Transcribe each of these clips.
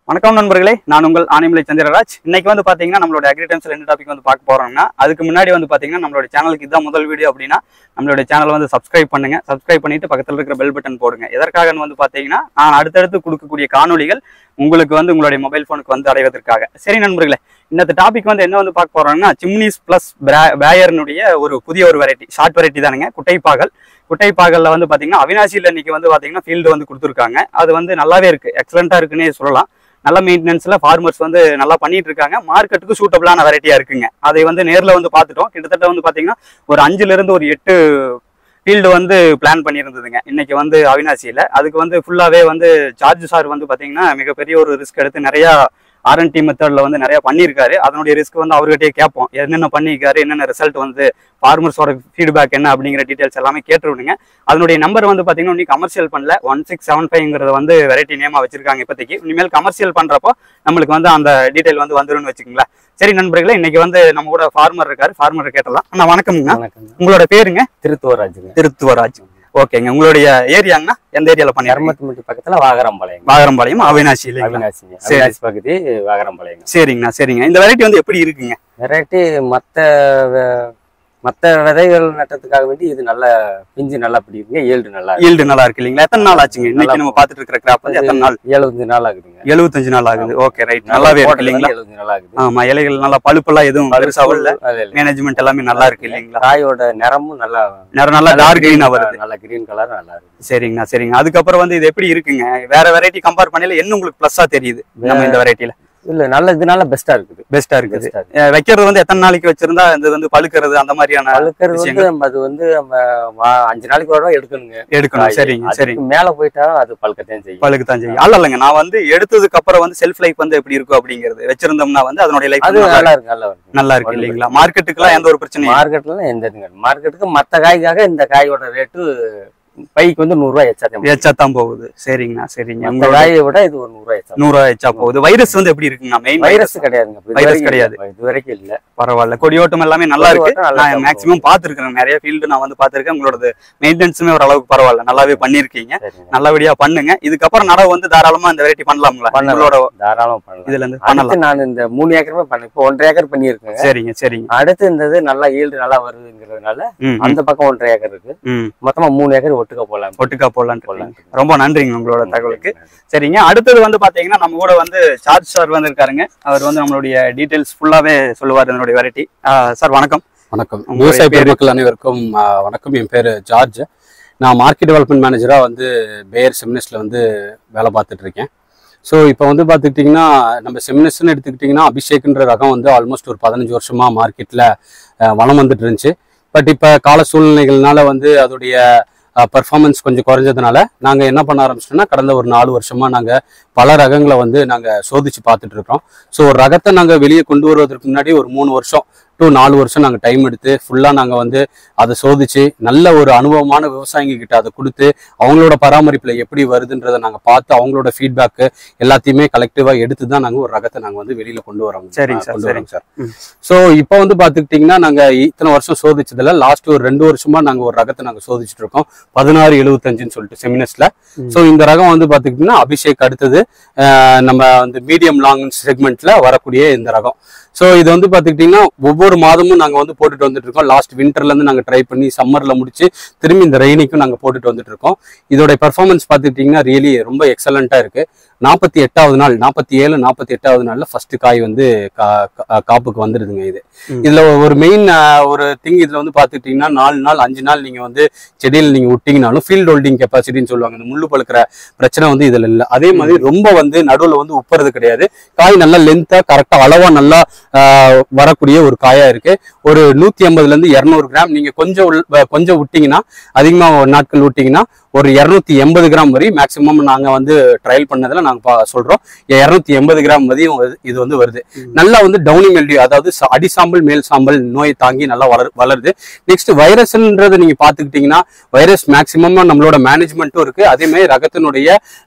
வணக்கம் நண்பர்களே, நான் உங்கள் ஆனிமலை சந்திரராஜ். இன்னைக்கு வந்து பாத்தீங்கன்னா நம்மளோட அக்ரிடைம்ஸ்ல என்ன டாபிக் வந்து பார்க்க போறோம்னா, அதுக்கு முன்னாடி வந்து பாத்தீங்கன்னா நம்மளோட சேனலுக்கு இதான் முதல் வீடியோ அப்படின்னா நம்மளோட சேனலை வந்து சப்ஸ்கிரைப் பண்ணுங்க. சப்ஸ்கிரைப் பண்ணிட்டு பக்கத்தில் இருக்கிற பெல் பட்டன் போடுங்க. எதற்காக வந்து பாத்தீங்கன்னா நான் அடுத்தடுத்து கொடுக்கக்கூடிய காணொலிகள் உங்களுக்கு வந்து உங்களுடைய மொபைல் போனுக்கு வந்து அடைவதற்காக. சரி நண்பர்களே, இந்த டாபிக் வந்து என்ன வந்து பார்க்க போறோம்னா சிம்னிஸ் பிளஸ் பேயர்னுடைய ஒரு புதிய ஒரு வெரைட்டி, ஷார்ட் வெரைட்டி தானுங்க. குட்டைப்பாகல்ல வந்து பாத்தீங்கன்னா அவினாசியில் இன்னைக்கு வந்து பாத்தீங்கன்னா ஃபீல்டு வந்து கொடுத்துருக்காங்க. அது வந்து நல்லாவே இருக்கு, எக்ஸலண்டா இருக்குன்னே சொல்லலாம். நல்ல மெயின்டெனன்ஸ்ல ஃபார்மர்ஸ் வந்து நல்லா பண்ணிட்டு இருக்காங்க. மார்க்கெட்டுக்கு சூட்டபிளான வெரைட்டியா இருக்குங்க. அதை வந்து நேரில் வந்து பார்த்துட்டோம். கிட்டத்தட்ட வந்து பாத்தீங்கன்னா ஒரு 5ல இருந்து ஒரு 8 ஃபீல்டு வந்து பிளான் பண்ணியிருந்ததுங்க இன்னைக்கு வந்து அவினாசியில. அதுக்கு வந்து ஃபுல்லாவே வந்து சார்ஜ் சார் வந்து பாத்தீங்கன்னா மிகப்பெரிய ஒரு ரிஸ்க் எடுத்து நிறைய R&D மெத்தட்ல வந்து நிறைய பண்ணியிருக்காரு. அதனுடைய ரிஸ்க் வந்து அவர்கிட்டயே கேட்போம், என்னென்ன பண்ணியிருக்காரு, என்னென்ன ரிசல்ட் வந்து ஃபார்மர்ஸோட ஃபீட்பேக் என்ன அப்படிங்கிற டீடைல்ஸ் எல்லாமே கேட்டுருவிடுங்க. அதனுடைய நம்பர் வந்து பாத்தீங்கன்னா இன்னைக்கு கமர்ஷியல் பண்ணல, 1675 வந்து வெரைட்டி நேமா வச்சிருக்காங்க இப்போதைக்கு. இனிமேல் கமர்ஷியல் பண்றப்போ நம்மளுக்கு வந்து அந்த டீடைல் வந்து வந்துருன்னு வச்சுக்கோங்களேன். சரி நண்பர்களே, இன்னைக்கு வந்து நம்ம கூட ஃபார்மர் இருக்காரு, ஃபார்மர் கேட்டலாம். அண்ணா வணக்கம்ங்க. உங்களோட பேருங்க? திருத்துவராஜ். ஓகேங்க. உங்களுடைய ஏரியாங்கண்ணா எந்த ஏரியால பண்ணி? பக்கத்துல வாகரம்பாளையம் அவினாசி பகுதி வாகரம்பாளையம். சரிங்க. இந்த வெரைட்டி வந்து எப்படி இருக்குங்க? வெரைட்டி மத்த விதைகள் நட்டத்துக்காக வேண்டி இது நல்ல பிஞ்சு நல்லா பிடிக்குங்க. ஈல்டு நல்லா இருக்கு இல்லீங்களா? எத்தனை நாள் ஆச்சுங்க இன்னைக்கு நம்ம பாத்துட்டு இருக்கிற கிராப்? எத்தனை நாள்? 75 நாள் ஆகுதுங்க. 75 நாள் ஆகுது. Okay right. நல்லாவே இருக்கு இல்லீங்களா? 75 நாள் ஆகுது. ஆமா, இலைகள் நல்லா பழுப்பெல்லாம் எதுவும் பெருசாவும் இல்ல, மேனேஜ்மெண்ட் எல்லாமே நல்லா இருக்கு இல்லீங்களா? காயோட நிறமும் நல்லா டார்க் கிரீனா வருது. நல்ல கிரீன் கலர் நல்லா இருக்கு. சரிங்க. அதுக்கப்புறம் வந்து இது எப்படி இருக்குங்க? வேற வெரைட்டி கம்பேர் பண்ணல என்ன உங்களுக்கு பிளஸ்ஸா தெரியுது நம்ம இந்த வெரைட்டில? இல்ல நல்ல இதனால பெஸ்டா இருக்குது. வைக்கிறது வந்து எத்தனை நாளைக்கு வச்சிருந்தா இது வந்து பழுக்கிறது அந்த மாதிரியான? அது வந்து நம்ம 5 நாளைக்கு ஒரு எடுக்கணும். சரிங்க. மேல போயிட்டா அது பழுக்கத்தான் செய்யும். இல்லங்க, நான் வந்து எடுத்ததுக்கு அப்புறம் வந்து செல்ஃப் லைஃப் வந்து எப்படி இருக்கும் அப்படிங்கிறது வச்சிருந்தோம்னா வந்து அதனுடைய லைஃப் நல்லா இருக்கு இல்லீங்களா? மார்க்கெட்டுக்குலாம் எந்த ஒரு பிரச்சனையும்? மார்க்கெட்டுக்கு மத்த காய்க்காக இந்த காயோட ரேட்டு பைக்கு வந்து 100 ரூபாய் எச்சா தான் போகுது. சரிங்க. அந்த காயை விட இது ஒரு 100 ரூபாய் எச்சா போகுது. வைரஸ் வந்து எப்படி இருக்குங்க? மெயின் வைரஸ் கிடையாதுங்க. வைரஸ் கிடையாது இது வரைக்கும் இல்ல. பரவாயில்ல. கொடியோட்டம் எல்லாமே நல்லா இருக்கு. நான் மேக்ஸிமம் பாத்துருக்கேன், நிறைய ஃபீல்டு நான் வந்து பாத்துருக்கேன். உங்களோட மெயின்டெனன்ஸுமே ஓரளவுக்கு பரவாயில்ல, நல்லாவே பண்ணிருக்கீங்க. நல்லபடியா பண்ணுங்க. இதுக்கப்புறம் நடவு வந்து தாராளமா இந்த வெரைட்டி பண்ணலாம்ங்களா? தாராளமா பண்ணலாம். இதுல இருந்து பண்ணலாம். நான் இந்த 3 ஏக்கருமே பண்ணேன். இப்போ 1.5 ஏக்கர் பண்ணிருக்கேன். சரிங்க. அடுத்து இந்த நல்லா ஈல்டு நல்லா வருதுங்கிறதுனால அந்த பக்கம் 1.5 ஏக்கர் இருக்கு. மொத்தமா 3 ஏக்கர் ஒட்டுக்கா போடலாம். ரொம்ப நன்றிங்க உங்களோட தகவலுக்கு. சரிங்க. அடுத்தது வந்து பாத்தீங்கன்னா நம்ம கூட வந்து சார்ஜ் சார் வந்து இருக்காருங்க. அவர் வந்து நம்மளுடைய டீடைல்ஸ் ஃபுல்லாவே சொல்லுவார் என்னுடைய வெரைட்டி. சார் வணக்கம். விவசாய பெருமக்கள் அனைவருக்கும் வணக்கம். என் பேரு ஜார்ஜ். நான் மார்க்கெட் டெவலப்மெண்ட் மேனேஜரா வந்து பேயர் செமினிஸ்ட்ல வந்து வேலை பார்த்துட்டு இருக்கேன். ஸோ இப்போ வந்து பார்த்துக்கிட்டிங்கன்னா நம்ம செமினிஸ்ட்னு எடுத்துக்கிட்டிங்கன்னா அபிஷேக்ன்ற ரகம் வந்து ஆல்மோஸ்ட் ஒரு 15 வருஷமா மார்க்கெட்டில் வளம் வந்துட்டு இருந்துச்சு. பட் இப்போ கால சூழ்நிலைகள்னால வந்து அதோடைய பர்ஃபார்மன்ஸ் கொஞ்சம் குறைஞ்சதுனால நாங்கள் என்ன பண்ண ஆரம்பிச்சிட்டோம்னா கடந்த ஒரு 4 வருஷமா நாங்கள் பல ரகங்களை வந்து நாங்கள் சோதிச்சு பார்த்துட்டு இருக்கோம். ஸோ ஒரு ரகத்தை நாங்கள் வெளியே கொண்டு வருவதற்கு முன்னாடி ஒரு 3 வருஷம் to 4 வருஷம் நாங்கள் டைம் எடுத்து ஃபுல்லாக நாங்கள் வந்து அதை சோதிச்சு நல்ல ஒரு அனுபவமான விவசாயிங்க கிட்ட அதை கொடுத்து அவங்களோட பராமரிப்பில் எப்படி வருதுன்றதை நாங்கள் பார்த்து அவங்களோட ஃபீட்பேக்கு எல்லாத்தையுமே கலெக்டிவாக எடுத்து தான் நாங்கள் ஒரு ரகத்தை நாங்கள் வந்து வெளியில் கொண்டு வரோம். சரிங்க சார். ஸோ இப்போ வந்து பார்த்துக்கிட்டிங்கன்னா நாங்கள் இத்தனை வருஷம் சோதிச்சதில் லாஸ்ட் ஒரு 2 வருஷமா நாங்கள் ஒரு ரகத்தை நாங்கள் சோதிச்சுட்டு இருக்கோம், 1675 சொல்லிட்டு செமினஸ்ல. ஸோ இந்த ரகம் வந்து பார்த்துக்கிட்டிங்கன்னா அபிஷேக் அடுத்தது நம்ம வந்து மீடியம் லாங் செக்மெண்ட்ல வரக்கூடிய இந்த ரகம். ஸோ இது வந்து பார்த்துக்கிட்டிங்கன்னா ஒவ்வொரு மாதமும் நாங்கள் வந்து போட்டுட்டு வந்துட்டு இருக்கோம். லாஸ்ட் விண்டர்லேருந்து நாங்கள் ட்ரை பண்ணி சம்மரில் முடிச்சு திரும்பி இந்த ரெய்னிக்கும் நாங்கள் போட்டுட்டு வந்துட்டு இருக்கோம். இதோட பெர்ஃபார்மன்ஸ் பார்த்துக்கிட்டிங்கன்னா ரியலி ரொம்ப எக்ஸலண்ட்டாக இருக்குது. 47வது நாள் 48வது நாளில் ஃபர்ஸ்ட் காய் வந்து காப்புக்கு வந்துடுதுங்க. இதில் ஒரு மெயின் ஒரு திங் இதில் வந்து பார்த்துக்கிட்டிங்கன்னா 4 நாள் 5 நாள் நீங்கள் வந்து செடியில் நீங்கள் விட்டிங்கனாலும் ஃபீல்ட் ஹோல்டிங் கெப்பாசிட்டின்னு சொல்லுவாங்க, இந்த முள்ளு பழுக்கிற பிரச்சனை வந்து இதில் இல்லை. அதே மாதிரி ரொம்ப வந்து நடுவில் வந்து உப்புறது கிடையாது. காய் நல்லா லென்த்தாக கரெக்டாக அளவாக நல்லா வரக்கூடிய ஒரு காயா இருக்கு. ஒரு 150லேருந்து 200 கிராம் நீங்க கொஞ்சம் விட்டீங்கன்னா, அதிகமாக நாட்கள் விட்டீங்கன்னா ஒரு 280 கிராம் வரை மேக்சிமம் நாங்க வந்து ட்ரையல் பண்ணதுல நாங்க சொல்றோம் 280 கிராம் வரையும் இது வந்து வருது. நல்லா வந்து டவுனி மெல்டியூ, அதாவது அடிசாம்பல் மேல் சாம்பல் நோய் தாங்கி நல்லா வளருது. நெக்ஸ்ட் வைரஸ்ன்றதை நீங்க பாத்துக்கிட்டீங்கன்னா வைரஸ் மேக்சிமம் நம்மளோட மேனேஜ்மெண்ட்டும் இருக்கு, அதே மாதிரி ரகத்தினுடைய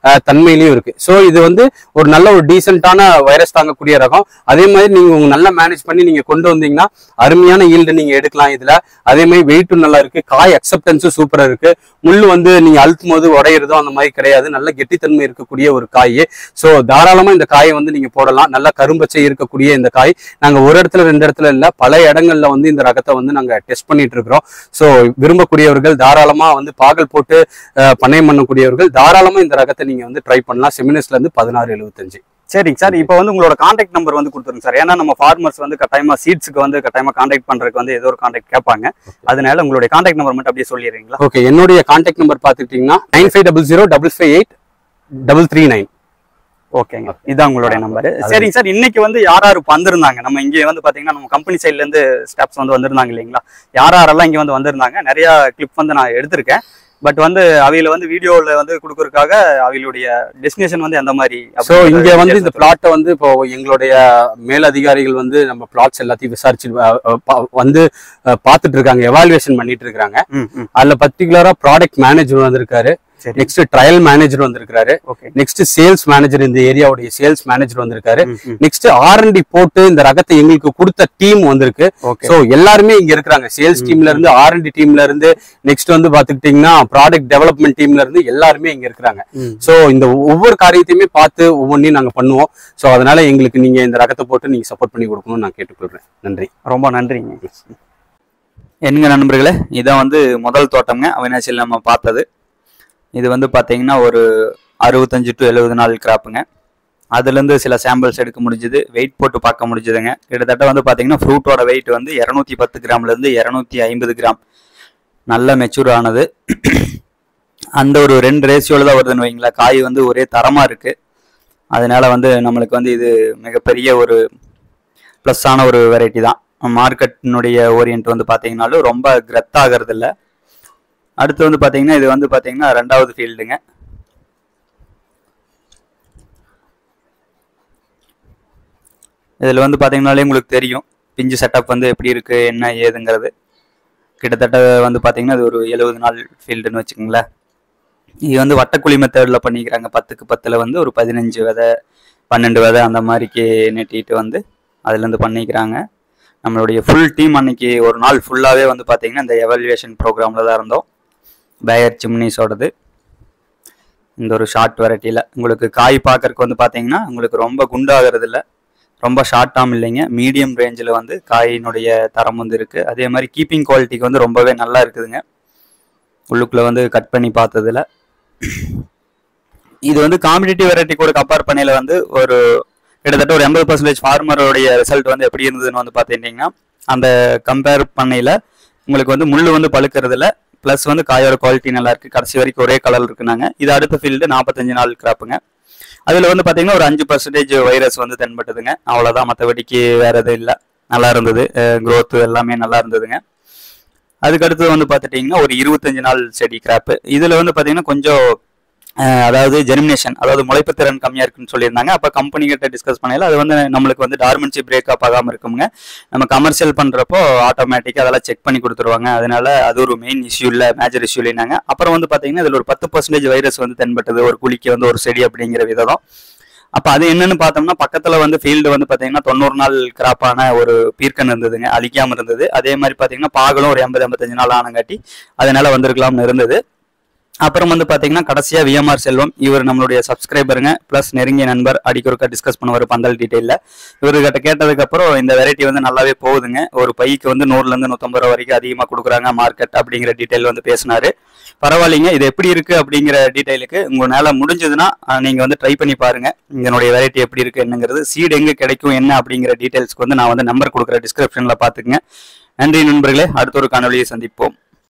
தன்மையிலையும் இருக்கு. ஸோ இது வந்து ஒரு நல்ல ஒரு டீசென்டான வைரஸ் தாங்கக்கூடிய ரகம். அதே மாதிரி நீங்க நல்லா மேனேஜ் பண்ணி நீங்க கொண்டு வந்தீங்கன்னா அருமையான ஈல்டு நீங்க எடுக்கலாம் இதுல. அதே மாதிரி வெயிட்டும் நல்லா இருக்கு, காய் அக்செப்டன்ஸும் சூப்பரா இருக்கு. முள்ளு வந்து நீங்க அழுத்தும் போது உடையிறதோ அந்த மாதிரி கிடையாது, நல்ல கெட்டித்தன்மை இருக்கக்கூடிய ஒரு காய். காய். ஸோ தாராளமா இந்த காயை வந்து நீங்க போடலாம். நல்லா கரும்பச்சை இருக்கக்கூடிய இந்த காய் நாங்க ஒரு இடத்துல 2 இடத்துல இல்ல, பல இடங்கள்ல வந்து இந்த ரகத்தை வந்து நாங்க டெஸ்ட் பண்ணிட்டு இருக்கிறோம். ஸோ விரும்பக்கூடியவர்கள் தாராளமா வந்து பாகல் போட்டு பண்ணையம் பண்ணக்கூடியவர்கள் தாராளமா இந்த ரகத்தை நீங்க வந்து ட்ரை பண்ணலாம். செமினஸ்ல இருந்து 1675. சரிங்க சார். இப்போ வந்து உங்களோட கான்டாக்ட் நம்பர் வந்து கொடுத்துருங்க சார். ஏன்னா நம்ம ஃபார்மர்ஸ் வந்து கட்டாயமா சீட்ஸுக்கு வந்து கட்டாயமா கான்டாக்ட் பண்றதுக்கு வந்து ஏதோ ஒரு கான்டாக்ட் கேட்பாங்க. அதனால உங்களுடைய கான்டாக்ட் நம்பர் மட்டும் அப்படியே சொல்லிடுறீங்களா? ஓகே, என்னுடைய கான்டாக்ட் நம்பர் பார்த்துக்கிட்டீங்கன்னா 9500558339. ஓகேங்க, இதான் உங்களுடைய நம்பர். சரிங்க சார். இன்னைக்கு வந்து யார் வந்திருந்தாங்க? நம்ம இங்கே வந்து பாத்தீங்கன்னா நம்ம கம்பெனி சைட்ல இருந்து ஸ்டாஃப்ஸ் வந்து வந்திருந்தாங்க இல்லைங்களா? யாரெல்லாம் இங்க வந்து வந்திருந்தாங்க? நிறைய கிளிப் வந்து நான் எடுத்திருக்கேன். பட் வந்து அவையில வந்து வீடியோல வந்து கொடுக்கறதுக்காக அவைகளுடைய டெஸ்டினேஷன் வந்து எந்த மாதிரி? ஸோ இங்க வந்து இந்த பிளாட்டை வந்து இப்போ எங்களுடைய மேலதிகாரிகள் வந்து நம்ம பிளாட்ஸ் எல்லாத்தையும் விசாரிச்சு வந்து பார்த்துட்டு இருக்காங்க, எவாலுவேஷன் பண்ணிட்டு இருக்காங்க. அதுல பர்டிகுலரா ப்ராடக்ட் மேனேஜர் வந்திருக்காரு, நெக்ஸ்ட் ட்ரையல் மேனேஜர் வந்திருக்காரு, நெக்ஸ்ட் சேல்ஸ் மேனேஜர், இந்த ஏரியாவுடைய சேல்ஸ் மேனேஜர் வந்திருக்காரு, நெக்ஸ்ட் R&D போட்டு இந்த ரகத்தை எங்களுக்கு கொடுத்த டீம் வந்திருக்கு. சோ எல்லாருமே இங்க இருக்கிறாங்க. சேல்ஸ் டீம்ல இருந்து, R&D டீம்ல இருந்து, நெக்ஸ்ட் வந்து பாத்துக்கிட்டீங்கன்னா ப்ராடக்ட் டெவலப்மெண்ட் டீம்ல இருந்து எல்லாருமே இங்க இருக்கிறாங்க. சோ இந்த ஒவ்வொரு காரியத்தையுமே பார்த்து ஒவ்வொன்றையும் நாங்க பண்ணுவோம். சோ அதனால எங்களுக்கு நீங்க இந்த ரகத்தை போட்டு நீங்க சப்போர்ட் பண்ணி கொடுக்கணும்னு நான் கேட்டுக்கொள்றேன். நன்றி, ரொம்ப நன்றிங்க. என்னங்க நண்பர்களே, இதான் வந்து முதல் தோட்டம்ங்க அவினாசியில் நம்ம பார்த்தது. இது வந்து பார்த்தீங்கன்னா ஒரு 65 to 70 நாள் கிராப்புங்க. அதுலேருந்து சில சாம்பிள்ஸ் எடுக்க முடிஞ்சுது, வெயிட் போட்டு பார்க்க முடிஞ்சுதுங்க. கிட்டத்தட்ட வந்து பார்த்தீங்கன்னா ஃப்ரூட்டோட வெயிட் வந்து 210 கிராம்லேருந்து 250 கிராம் நல்ல மெச்சூர் ஆனது. அந்த ஒரு 2 ரேஷியோவில் தான் வருதுன்னு வைங்களா. காய் வந்து ஒரே தரமாக இருக்குது. அதனால வந்து நம்மளுக்கு வந்து இது மிகப்பெரிய ஒரு ப்ளஸ்ஸான ஒரு வெரைட்டி தான். மார்க்கெட்டினுடைய ஓரியன்ட் வந்து பார்த்தீங்கன்னாலும் ரொம்ப கிரத் ஆகிறது இல்லை. அடுத்து வந்து பார்த்தீங்கன்னா இது வந்து பார்த்தீங்கன்னா 2வது ஃபீல்டுங்க. இதில் வந்து பார்த்தீங்கன்னாலே உங்களுக்கு தெரியும் பிஞ்சு செட்டப் வந்து எப்படி இருக்குது என்ன ஏதுங்கிறது. கிட்டத்தட்ட வந்து பார்த்தீங்கன்னா இது ஒரு 70 நாள் ஃபீல்டுன்னு வச்சுக்கோங்களேன். இது வந்து வட்டக்குழி மெத்தடில் பண்ணிக்கிறாங்க. 10க்கு 10ல் வந்து ஒரு 15 விதை 12 விதை அந்த மாதிரிக்கு நெட்டிட்டு வந்து அதுலேருந்து பண்ணிக்கிறாங்க. நம்மளுடைய ஃபுல் டீம் அன்னைக்கு ஒரு நாள் ஃபுல்லாகவே வந்து பார்த்தீங்கன்னா இந்த எவாலுவேஷன் ப்ரோக்ராமில் தான் இருந்தோம். பேயர் சிம்னிஸோடது இந்த ஒரு ஷார்ட் வெரைட்டியில் உங்களுக்கு காய் பார்க்கறதுக்கு வந்து பார்த்தீங்கன்னா உங்களுக்கு ரொம்ப குண்டாகிறது இல்லை, ரொம்ப ஷார்ட்டாகவும் இல்லைங்க, மீடியம் ரேஞ்சில் வந்து காயினுடைய தரம் வந்து இருக்குது. அதே மாதிரி கீப்பிங் குவாலிட்டிக்கு வந்து ரொம்பவே நல்லா இருக்குதுங்க. உள்ளுக்குள்ளே வந்து கட் பண்ணி பார்த்ததில் இது வந்து காம்படிட்டிவ் வெரைட்டி கூட கம்பேர் பண்ணையில் வந்து ஒரு கிட்டத்தட்ட ஒரு 80% ஃபார்மருடைய ரிசல்ட் வந்து எப்படி இருந்ததுன்னு வந்து பார்த்துட்டிங்கன்னா அந்த கம்பேர் பண்ணையில் உங்களுக்கு வந்து முள் வந்து பழுக்கிறதுல ப்ளஸ் வந்து காயோட குவாலிட்டி நல்லா இருக்குது. கடைசி வரைக்கும் ஒரே கலர் இருக்குனாங்க. இது அடுத்த ஃபீல்டு 45 நாள் கிராப்புங்க. அதில் வந்து பார்த்தீங்கன்னா ஒரு 5% வைரஸ் வந்து தென்பட்டுதுங்க. அவ்வளோதான், மற்றபடிக்கு வேறு எதுவும் இல்லை. நல்லா இருந்தது, க்ரோத்து எல்லாமே நல்லா இருந்ததுங்க. அதுக்கடுத்து வந்து பார்த்துட்டிங்கன்னா ஒரு 25 நாள் செடி கிராப்பு. இதில் வந்து பார்த்தீங்கன்னா கொஞ்சம் அதாவது ஜெர்மினேஷன், அதாவது முளைப்பு திறன் கம்மியாக இருக்குன்னு சொல்லியிருந்தாங்க. அப்போ கம்பெனி கிட்ட டிஸ்கஸ் பண்ணல அது வந்து நம்மளுக்கு வந்து டார்மன்சி பிரேக்கப் ஆகாமல் இருக்குங்க. நம்ம கமர்ஷியல் பண்ணுறப்போ ஆட்டோமேட்டிக்காக அதெல்லாம் செக் பண்ணி கொடுத்துருவாங்க. அதனால அது ஒரு மெயின் இஷ்யூ இல்லை, மேஜர் இஷ்யூ இல்லைனாங்க. அப்புறம் வந்து பார்த்தீங்கன்னா இதில் ஒரு 10% வைரஸ் வந்து தென்பட்டது ஒரு குழிக்கு வந்து ஒரு செடி அப்படிங்கிற விதம். அப்போ அது என்னன்னு பார்த்தோம்னா பக்கத்தில் வந்து ஃபீல்டு வந்து பார்த்தீங்கன்னா 90 நாள் கிராப்பான ஒரு பீர்க்கன் இருந்ததுங்க, அழிக்காமல் இருந்தது. அதே மாதிரி பார்த்தீங்கன்னா பாகலும் ஒரு 80-85 நாள் ஆனங்காட்டி அதனால வந்திருக்கலாம்னு இருந்தது. அப்புறம் வந்து பார்த்தீங்கன்னா கடைசியாக VMR செல்வம், இவர் நம்மளுடைய சப்ஸ்கிரைபருங்க ப்ளஸ் நெருங்கிய நண்பர், அடிக்கொருக்கா டிஸ்கஸ் பண்ணுவார் பந்தல் டீட்டெயிலில். இவர்கிட்ட கேட்டதுக்கப்புறம் இந்த வெரைட்டி வந்து நல்லாவே போகுதுங்க. ஒரு பைக்கு வந்து 100-150 ரூபா வரைக்கும் அதிகமாக கொடுக்குறாங்க மார்க்கெட் அப்படிங்கிற டீட்டெயில் வந்து பேசினார். பரவாயில்லைங்க, இது எப்படி இருக்குது அப்படிங்கிற டீட்டெயிலுக்கு உங்களால் முடிஞ்சதுன்னா நீங்கள் வந்து ட்ரை பண்ணி பாருங்கள் இதனுடைய வெரைட்டி எப்படி இருக்குது என்னங்கிறது. சீடு எங்கே கிடைக்கும் என்ன அப்படிங்கிற டீட்டெயில்ஸ்க்கு வந்து நான் வந்து நம்பர் கொடுக்குற டிஸ்கிரிப்ஷனில் பார்த்துக்குங்க. நன்றி நண்பர்களே, அடுத்த ஒரு காணொலியை சந்திப்போம்.